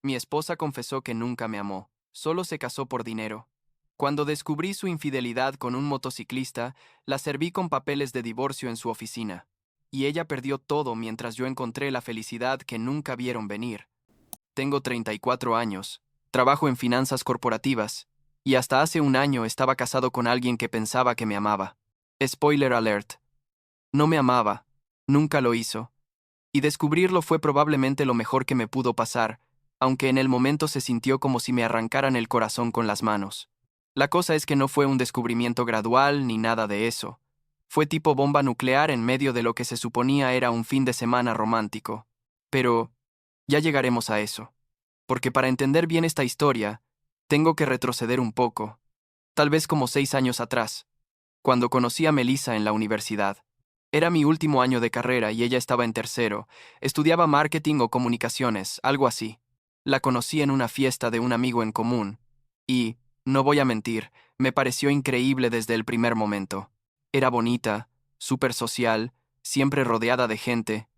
Mi esposa confesó que nunca me amó, solo se casó por dinero. Cuando descubrí su infidelidad con un motociclista, la serví con papeles de divorcio en su oficina. Y ella perdió todo mientras yo encontré la felicidad que nunca vieron venir. Tengo 34 años, trabajo en finanzas corporativas, y hasta hace un año estaba casado con alguien que pensaba que me amaba. Spoiler alert. No me amaba, nunca lo hizo. Y descubrirlo fue probablemente lo mejor que me pudo pasar, aunque en el momento se sintió como si me arrancaran el corazón con las manos. La cosa es que no fue un descubrimiento gradual ni nada de eso. Fue tipo bomba nuclear en medio de lo que se suponía era un fin de semana romántico. Pero ya llegaremos a eso. Porque para entender bien esta historia, tengo que retroceder un poco, tal vez como 6 años atrás, cuando conocí a Melissa en la universidad. Era mi último año de carrera y ella estaba en tercero. Estudiaba marketing o comunicaciones, algo así. La conocí en una fiesta de un amigo en común. Y, no voy a mentir, me pareció increíble desde el primer momento. Era bonita, súper social, siempre rodeada de gente.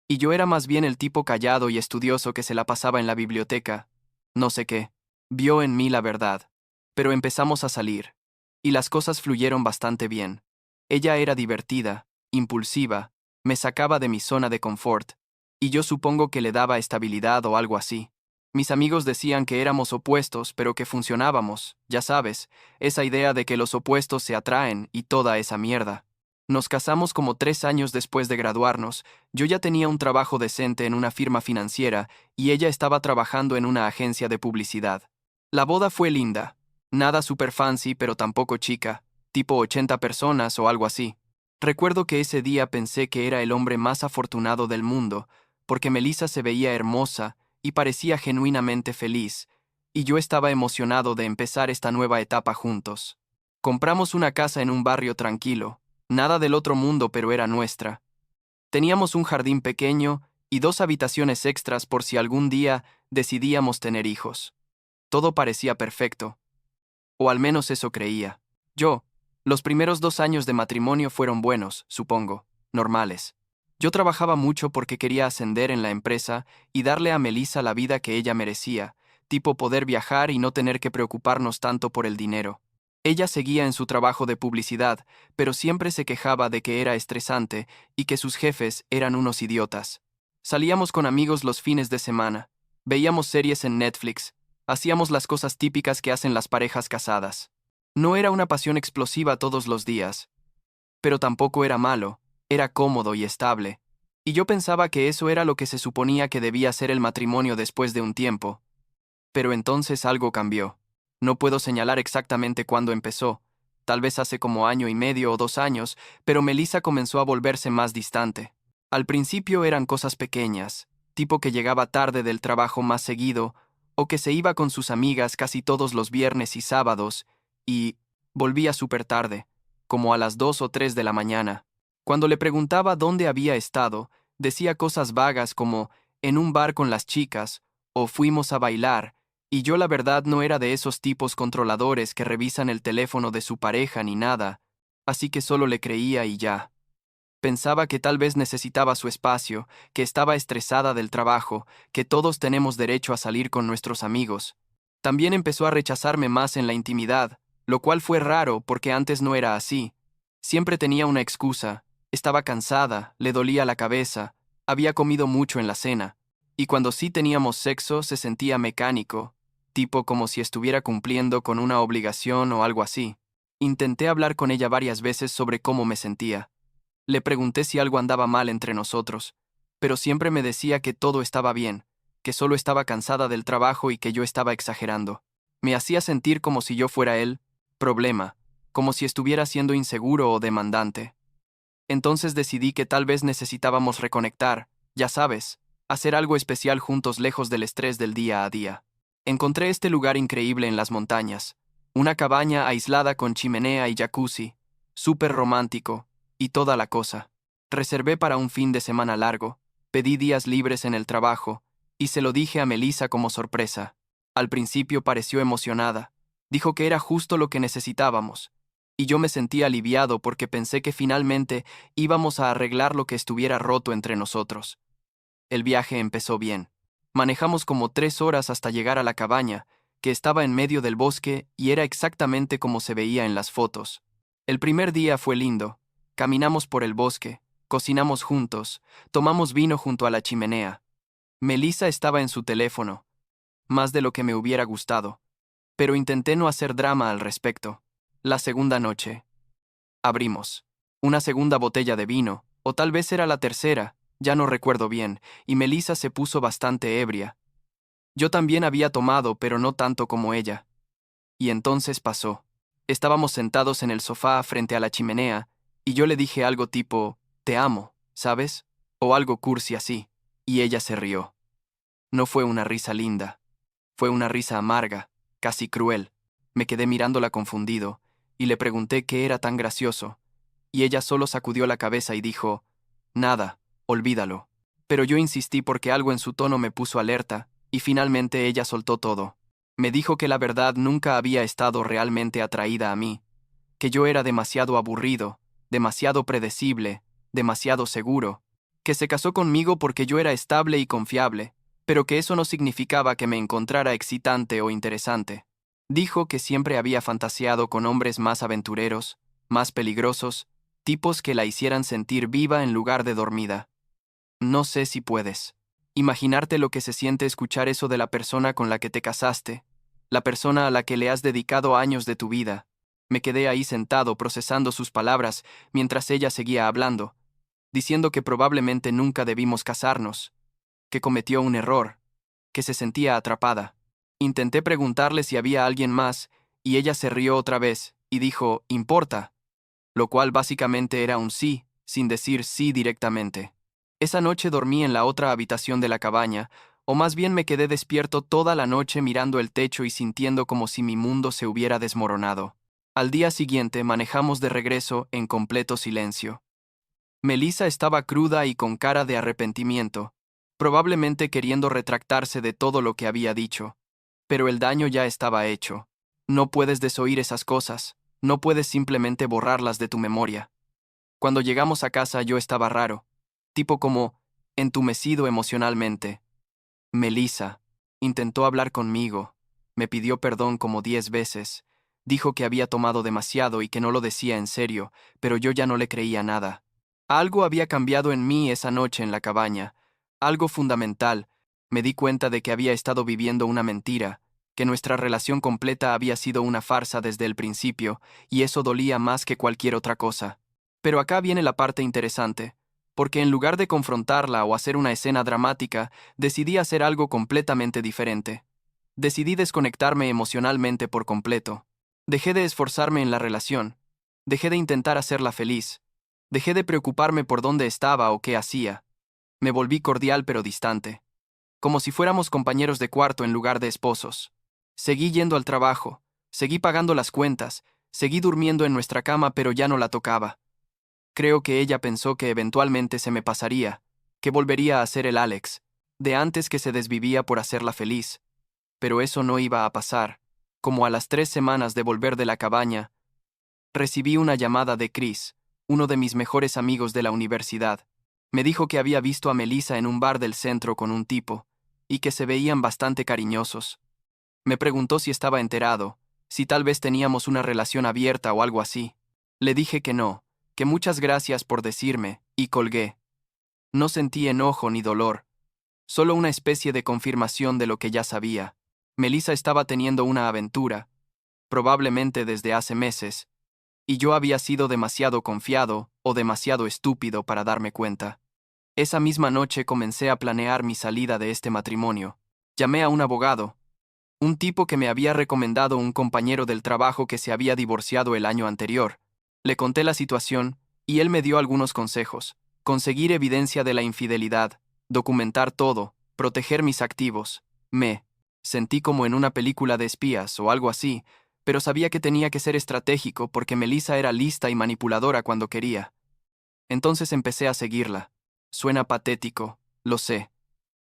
Y yo era más bien el tipo callado y estudioso que se la pasaba en la biblioteca. No sé qué. Vio en mí la verdad. Pero empezamos a salir. Y las cosas fluyeron bastante bien. Ella era divertida, impulsiva, me sacaba de mi zona de confort, y yo supongo que le daba estabilidad o algo así. Mis amigos decían que éramos opuestos, pero que funcionábamos, ya sabes, esa idea de que los opuestos se atraen y toda esa mierda. Nos casamos como 3 años después de graduarnos. Yo ya tenía un trabajo decente en una firma financiera y ella estaba trabajando en una agencia de publicidad. La boda fue linda. Nada super fancy, pero tampoco chica, tipo 80 personas o algo así. Recuerdo que ese día pensé que era el hombre más afortunado del mundo, porque Melissa se veía hermosa y parecía genuinamente feliz, y yo estaba emocionado de empezar esta nueva etapa juntos. Compramos una casa en un barrio tranquilo, nada del otro mundo, pero era nuestra. Teníamos un jardín pequeño y 2 habitaciones extras por si algún día decidíamos tener hijos. Todo parecía perfecto, o al menos eso creía. Los primeros 2 años de matrimonio fueron buenos, supongo, normales. Yo trabajaba mucho porque quería ascender en la empresa y darle a Melissa la vida que ella merecía, tipo poder viajar y no tener que preocuparnos tanto por el dinero. Ella seguía en su trabajo de publicidad, pero siempre se quejaba de que era estresante y que sus jefes eran unos idiotas. Salíamos con amigos los fines de semana, veíamos series en Netflix, hacíamos las cosas típicas que hacen las parejas casadas. No era una pasión explosiva todos los días, pero tampoco era malo, era cómodo y estable. Y yo pensaba que eso era lo que se suponía que debía ser el matrimonio después de un tiempo. Pero entonces algo cambió. No puedo señalar exactamente cuándo empezó, tal vez hace como año y medio o 2 años, pero Melissa comenzó a volverse más distante. Al principio eran cosas pequeñas, tipo que llegaba tarde del trabajo más seguido, o que se iba con sus amigas casi todos los viernes y sábados, y volvía súper tarde, como a las 2 o 3 de la mañana. Cuando le preguntaba dónde había estado, decía cosas vagas como en un bar con las chicas, o fuimos a bailar, y yo la verdad no era de esos tipos controladores que revisan el teléfono de su pareja ni nada, así que solo le creía y ya. Pensaba que tal vez necesitaba su espacio, que estaba estresada del trabajo, que todos tenemos derecho a salir con nuestros amigos. También empezó a rechazarme más en la intimidad, lo cual fue raro porque antes no era así. Siempre tenía una excusa, estaba cansada, le dolía la cabeza, había comido mucho en la cena, y cuando sí teníamos sexo se sentía mecánico, tipo como si estuviera cumpliendo con una obligación o algo así. Intenté hablar con ella varias veces sobre cómo me sentía. Le pregunté si algo andaba mal entre nosotros, pero siempre me decía que todo estaba bien, que solo estaba cansada del trabajo y que yo estaba exagerando. Me hacía sentir como si yo fuera el problema, como si estuviera siendo inseguro o demandante. Entonces decidí que tal vez necesitábamos reconectar, ya sabes, hacer algo especial juntos lejos del estrés del día a día. Encontré este lugar increíble en las montañas, una cabaña aislada con chimenea y jacuzzi, súper romántico, y toda la cosa. Reservé para un fin de semana largo, pedí días libres en el trabajo, y se lo dije a Melissa como sorpresa. Al principio pareció emocionada, dijo que era justo lo que necesitábamos, y yo me sentí aliviado porque pensé que finalmente íbamos a arreglar lo que estuviera roto entre nosotros. El viaje empezó bien. Manejamos como 3 horas hasta llegar a la cabaña, que estaba en medio del bosque y era exactamente como se veía en las fotos. El primer día fue lindo. Caminamos por el bosque, cocinamos juntos, tomamos vino junto a la chimenea. Melissa estaba en su teléfono, más de lo que me hubiera gustado, pero intenté no hacer drama al respecto. La segunda noche. Abrimos una segunda botella de vino, o tal vez era la tercera, ya no recuerdo bien, y Melissa se puso bastante ebria. Yo también había tomado, pero no tanto como ella. Y entonces pasó. Estábamos sentados en el sofá frente a la chimenea, y yo le dije algo tipo, te amo, ¿sabes? O algo cursi así, y ella se rió. No fue una risa linda. Fue una risa amarga, casi cruel. Me quedé mirándola confundido, y le pregunté qué era tan gracioso, y ella solo sacudió la cabeza y dijo, nada, olvídalo. Pero yo insistí porque algo en su tono me puso alerta, y finalmente ella soltó todo. Me dijo que la verdad nunca había estado realmente atraída a mí, que yo era demasiado aburrido, demasiado predecible, demasiado seguro, que se casó conmigo porque yo era estable y confiable, pero que eso no significaba que me encontrara excitante o interesante. Dijo que siempre había fantaseado con hombres más aventureros, más peligrosos, tipos que la hicieran sentir viva en lugar de dormida. No sé si puedes imaginarte lo que se siente escuchar eso de la persona con la que te casaste, la persona a la que le has dedicado años de tu vida. Me quedé ahí sentado procesando sus palabras mientras ella seguía hablando, diciendo que probablemente nunca debimos casarnos, que cometió un error, que se sentía atrapada. Intenté preguntarle si había alguien más, y ella se rió otra vez y dijo, importa, lo cual básicamente era un sí, sin decir sí directamente. Esa noche dormí en la otra habitación de la cabaña, o más bien me quedé despierto toda la noche mirando el techo y sintiendo como si mi mundo se hubiera desmoronado. Al día siguiente manejamos de regreso en completo silencio. Melissa estaba cruda y con cara de arrepentimiento, probablemente queriendo retractarse de todo lo que había dicho. Pero el daño ya estaba hecho. No puedes desoír esas cosas, no puedes simplemente borrarlas de tu memoria. Cuando llegamos a casa yo estaba raro, tipo como entumecido emocionalmente. Melissa intentó hablar conmigo, me pidió perdón como 10 veces, dijo que había tomado demasiado y que no lo decía en serio, pero yo ya no le creía nada. Algo había cambiado en mí esa noche en la cabaña, algo fundamental. Me di cuenta de que había estado viviendo una mentira, que nuestra relación completa había sido una farsa desde el principio, y eso dolía más que cualquier otra cosa. Pero acá viene la parte interesante, porque en lugar de confrontarla o hacer una escena dramática, decidí hacer algo completamente diferente. Decidí desconectarme emocionalmente por completo. Dejé de esforzarme en la relación. Dejé de intentar hacerla feliz. Dejé de preocuparme por dónde estaba o qué hacía. Me volví cordial pero distante. Como si fuéramos compañeros de cuarto en lugar de esposos. Seguí yendo al trabajo. Seguí pagando las cuentas. Seguí durmiendo en nuestra cama pero ya no la tocaba. Creo que ella pensó que eventualmente se me pasaría, que volvería a ser el Alex, de antes que se desvivía por hacerla feliz. Pero eso no iba a pasar. Como a las 3 semanas de volver de la cabaña, recibí una llamada de Chris, uno de mis mejores amigos de la universidad. Me dijo que había visto a Melissa en un bar del centro con un tipo, y que se veían bastante cariñosos. Me preguntó si estaba enterado, si tal vez teníamos una relación abierta o algo así. Le dije que no, que muchas gracias por decirme, y colgué. No sentí enojo ni dolor, solo una especie de confirmación de lo que ya sabía. Melissa estaba teniendo una aventura, probablemente desde hace meses, y yo había sido demasiado confiado o demasiado estúpido para darme cuenta. Esa misma noche comencé a planear mi salida de este matrimonio. Llamé a un abogado, un tipo que me había recomendado un compañero del trabajo que se había divorciado el año anterior. Le conté la situación, y él me dio algunos consejos. Conseguir evidencia de la infidelidad, documentar todo, proteger mis activos. Me sentí como en una película de espías o algo así, pero sabía que tenía que ser estratégico porque Melissa era lista y manipuladora cuando quería. Entonces empecé a seguirla. Suena patético, lo sé,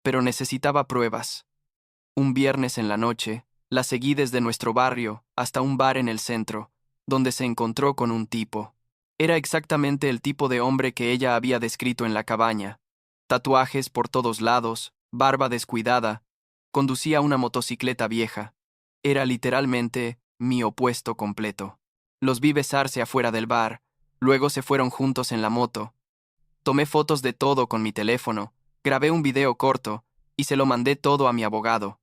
pero necesitaba pruebas. Un viernes en la noche, la seguí desde nuestro barrio hasta un bar en el centro, donde se encontró con un tipo. Era exactamente el tipo de hombre que ella había descrito en la cabaña. Tatuajes por todos lados, barba descuidada, conducía una motocicleta vieja. Era literalmente mi opuesto completo. Los vi besarse afuera del bar, luego se fueron juntos en la moto. Tomé fotos de todo con mi teléfono, grabé un video corto y se lo mandé todo a mi abogado.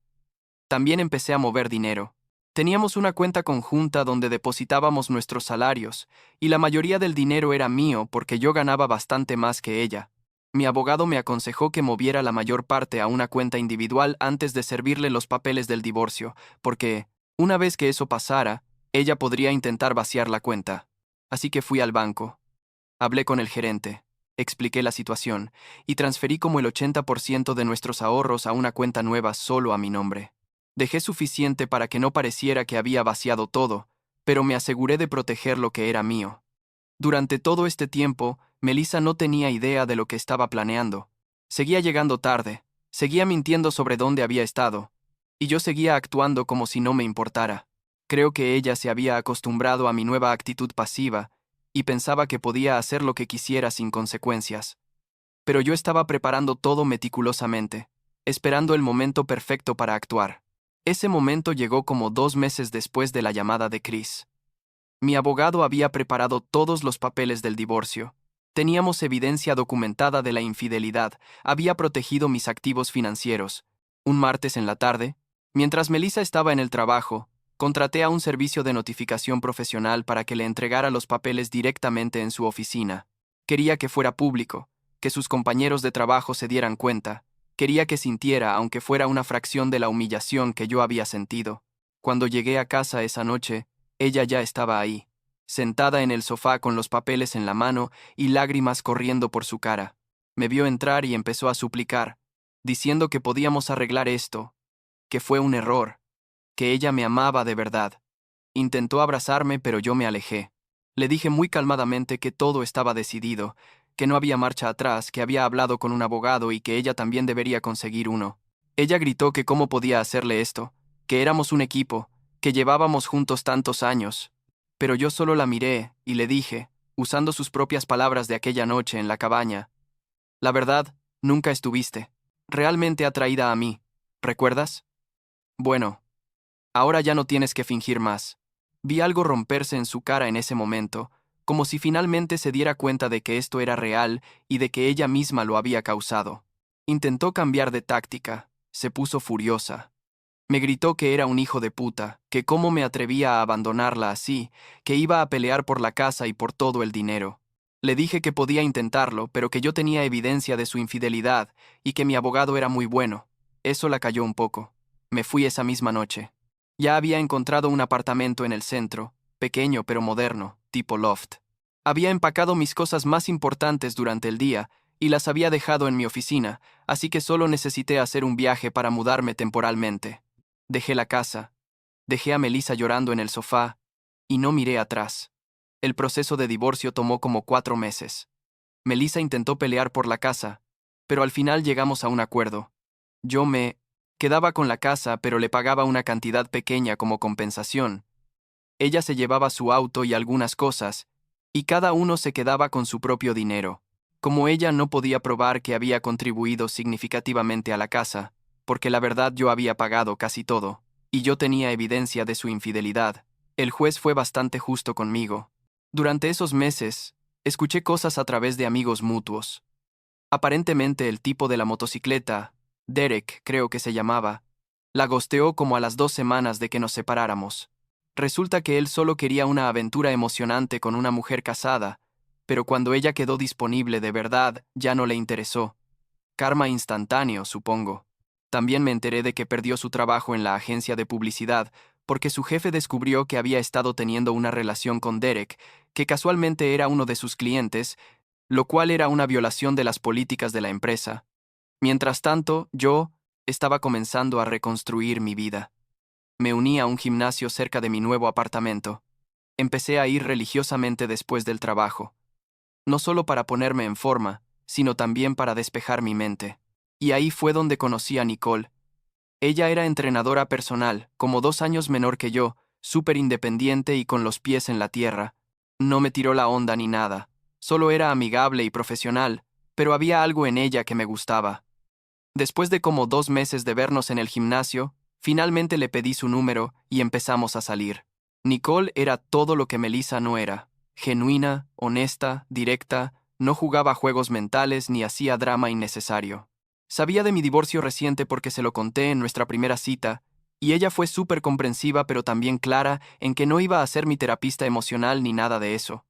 También empecé a mover dinero. Teníamos una cuenta conjunta donde depositábamos nuestros salarios, y la mayoría del dinero era mío porque yo ganaba bastante más que ella. Mi abogado me aconsejó que moviera la mayor parte a una cuenta individual antes de servirle los papeles del divorcio, porque, una vez que eso pasara, ella podría intentar vaciar la cuenta. Así que fui al banco. Hablé con el gerente, expliqué la situación, y transferí como el 80% de nuestros ahorros a una cuenta nueva solo a mi nombre. Dejé suficiente para que no pareciera que había vaciado todo, pero me aseguré de proteger lo que era mío. Durante todo este tiempo, Melissa no tenía idea de lo que estaba planeando. Seguía llegando tarde, seguía mintiendo sobre dónde había estado, y yo seguía actuando como si no me importara. Creo que ella se había acostumbrado a mi nueva actitud pasiva y pensaba que podía hacer lo que quisiera sin consecuencias. Pero yo estaba preparando todo meticulosamente, esperando el momento perfecto para actuar. Ese momento llegó como 2 meses después de la llamada de Chris. Mi abogado había preparado todos los papeles del divorcio. Teníamos evidencia documentada de la infidelidad, había protegido mis activos financieros. Un martes en la tarde, mientras Melissa estaba en el trabajo, contraté a un servicio de notificación profesional para que le entregara los papeles directamente en su oficina. Quería que fuera público, que sus compañeros de trabajo se dieran cuenta. Quería que sintiera, aunque fuera una fracción de la humillación que yo había sentido. Cuando llegué a casa esa noche, ella ya estaba ahí, sentada en el sofá con los papeles en la mano y lágrimas corriendo por su cara. Me vio entrar y empezó a suplicar, diciendo que podíamos arreglar esto, que fue un error, que ella me amaba de verdad. Intentó abrazarme, pero yo me alejé. Le dije muy calmadamente que todo estaba decidido, que no había marcha atrás, que había hablado con un abogado y que ella también debería conseguir uno. Ella gritó que cómo podía hacerle esto, que éramos un equipo, que llevábamos juntos tantos años. Pero yo solo la miré y le dije, usando sus propias palabras de aquella noche en la cabaña, la verdad, nunca estuviste realmente atraída a mí, ¿recuerdas? Bueno, ahora ya no tienes que fingir más. Vi algo romperse en su cara en ese momento, como si finalmente se diera cuenta de que esto era real y de que ella misma lo había causado. Intentó cambiar de táctica, se puso furiosa. Me gritó que era un hijo de puta, que cómo me atrevía a abandonarla así, que iba a pelear por la casa y por todo el dinero. Le dije que podía intentarlo, pero que yo tenía evidencia de su infidelidad y que mi abogado era muy bueno. Eso la calló un poco. Me fui esa misma noche. Ya había encontrado un apartamento en el centro, pequeño pero moderno, tipo loft. Había empacado mis cosas más importantes durante el día y las había dejado en mi oficina, así que solo necesité hacer un viaje para mudarme temporalmente. Dejé la casa, dejé a Melissa llorando en el sofá y no miré atrás. El proceso de divorcio tomó como 4 meses. Melissa intentó pelear por la casa, pero al final llegamos a un acuerdo. Yo me quedaba con la casa, pero le pagaba una cantidad pequeña como compensación. Ella se llevaba su auto y algunas cosas, y cada uno se quedaba con su propio dinero. Como ella no podía probar que había contribuido significativamente a la casa, porque la verdad yo había pagado casi todo, y yo tenía evidencia de su infidelidad, el juez fue bastante justo conmigo. Durante esos meses, escuché cosas a través de amigos mutuos. Aparentemente el tipo de la motocicleta, Derek creo que se llamaba, la gosteó como a las 2 semanas de que nos separáramos. Resulta que él solo quería una aventura emocionante con una mujer casada, pero cuando ella quedó disponible de verdad, ya no le interesó. Karma instantáneo, supongo. También me enteré de que perdió su trabajo en la agencia de publicidad porque su jefe descubrió que había estado teniendo una relación con Derek, que casualmente era uno de sus clientes, lo cual era una violación de las políticas de la empresa. Mientras tanto, yo estaba comenzando a reconstruir mi vida. Me uní a un gimnasio cerca de mi nuevo apartamento. Empecé a ir religiosamente después del trabajo, no solo para ponerme en forma, sino también para despejar mi mente. Y ahí fue donde conocí a Nicole. Ella era entrenadora personal, como 2 años menor que yo, súper independiente y con los pies en la tierra. No me tiró la onda ni nada, solo era amigable y profesional, pero había algo en ella que me gustaba. Después de como 2 meses de vernos en el gimnasio, finalmente le pedí su número y empezamos a salir. Nicole era todo lo que Melissa no era. Genuina, honesta, directa, no jugaba juegos mentales ni hacía drama innecesario. Sabía de mi divorcio reciente porque se lo conté en nuestra primera cita, y ella fue súper comprensiva pero también clara en que no iba a ser mi terapista emocional ni nada de eso.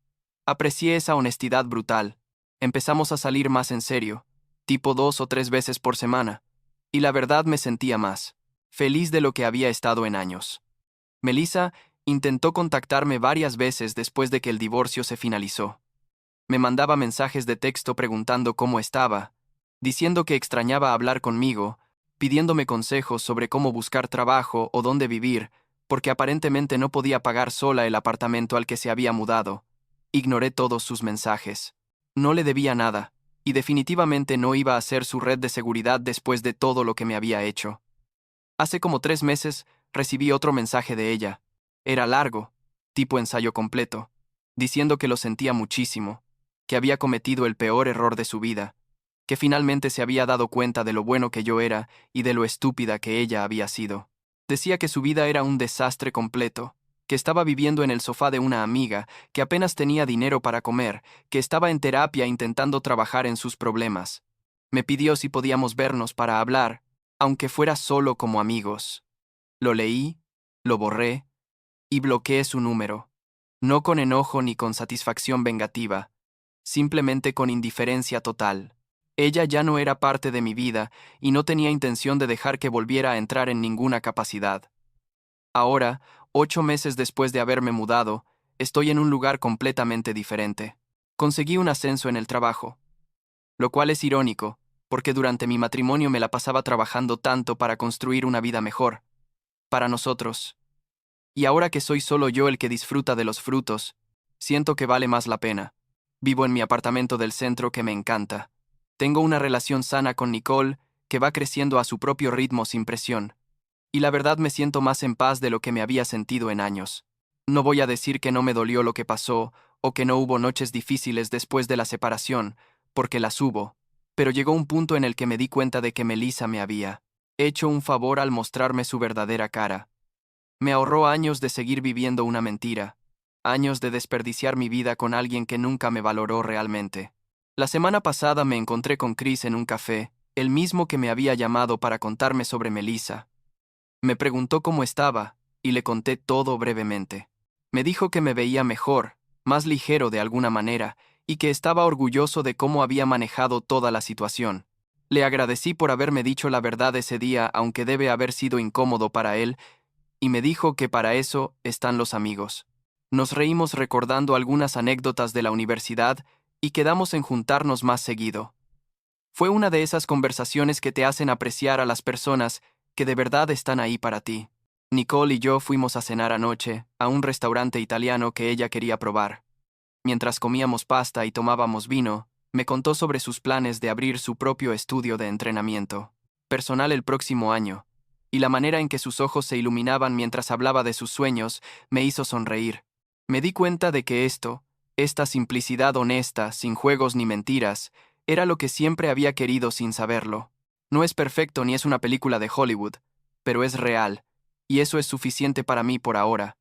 Aprecié esa honestidad brutal. Empezamos a salir más en serio, tipo 2 o 3 veces por semana, y la verdad me sentía más feliz de lo que había estado en años. Melissa intentó contactarme varias veces después de que el divorcio se finalizó. Me mandaba mensajes de texto preguntando cómo estaba, diciendo que extrañaba hablar conmigo, pidiéndome consejos sobre cómo buscar trabajo o dónde vivir, porque aparentemente no podía pagar sola el apartamento al que se había mudado. Ignoré todos sus mensajes. No le debía nada, y definitivamente no iba a ser su red de seguridad después de todo lo que me había hecho. Hace como 3 meses recibí otro mensaje de ella. Era largo, tipo ensayo completo, diciendo que lo sentía muchísimo, que había cometido el peor error de su vida, que finalmente se había dado cuenta de lo bueno que yo era y de lo estúpida que ella había sido. Decía que su vida era un desastre completo, que estaba viviendo en el sofá de una amiga, que apenas tenía dinero para comer, que estaba en terapia intentando trabajar en sus problemas. Me pidió si podíamos vernos para hablar, aunque fuera solo como amigos. Lo leí, lo borré y bloqueé su número, no con enojo ni con satisfacción vengativa, simplemente con indiferencia total. Ella ya no era parte de mi vida y no tenía intención de dejar que volviera a entrar en ninguna capacidad. Ahora, 8 meses después de haberme mudado, estoy en un lugar completamente diferente. Conseguí un ascenso en el trabajo, lo cual es irónico, porque durante mi matrimonio me la pasaba trabajando tanto para construir una vida mejor, para nosotros. Y ahora que soy solo yo el que disfruta de los frutos, siento que vale más la pena. Vivo en mi apartamento del centro que me encanta. Tengo una relación sana con Nicole que va creciendo a su propio ritmo sin presión. Y la verdad me siento más en paz de lo que me había sentido en años. No voy a decir que no me dolió lo que pasó o que no hubo noches difíciles después de la separación, porque las hubo. Pero llegó un punto en el que me di cuenta de que Melissa me había hecho un favor al mostrarme su verdadera cara. Me ahorró años de seguir viviendo una mentira, años de desperdiciar mi vida con alguien que nunca me valoró realmente. La semana pasada me encontré con Chris en un café, el mismo que me había llamado para contarme sobre Melissa. Me preguntó cómo estaba, y le conté todo brevemente. Me dijo que me veía mejor, más ligero de alguna manera, y que estaba orgulloso de cómo había manejado toda la situación. Le agradecí por haberme dicho la verdad ese día, aunque debe haber sido incómodo para él, y me dijo que para eso están los amigos. Nos reímos recordando algunas anécdotas de la universidad y quedamos en juntarnos más seguido. Fue una de esas conversaciones que te hacen apreciar a las personas que de verdad están ahí para ti. Nicole y yo fuimos a cenar anoche a un restaurante italiano que ella quería probar. Mientras comíamos pasta y tomábamos vino, me contó sobre sus planes de abrir su propio estudio de entrenamiento personal el próximo año, y la manera en que sus ojos se iluminaban mientras hablaba de sus sueños me hizo sonreír. Me di cuenta de que esta simplicidad honesta, sin juegos ni mentiras, era lo que siempre había querido sin saberlo. No es perfecto ni es una película de Hollywood, pero es real, y eso es suficiente para mí por ahora.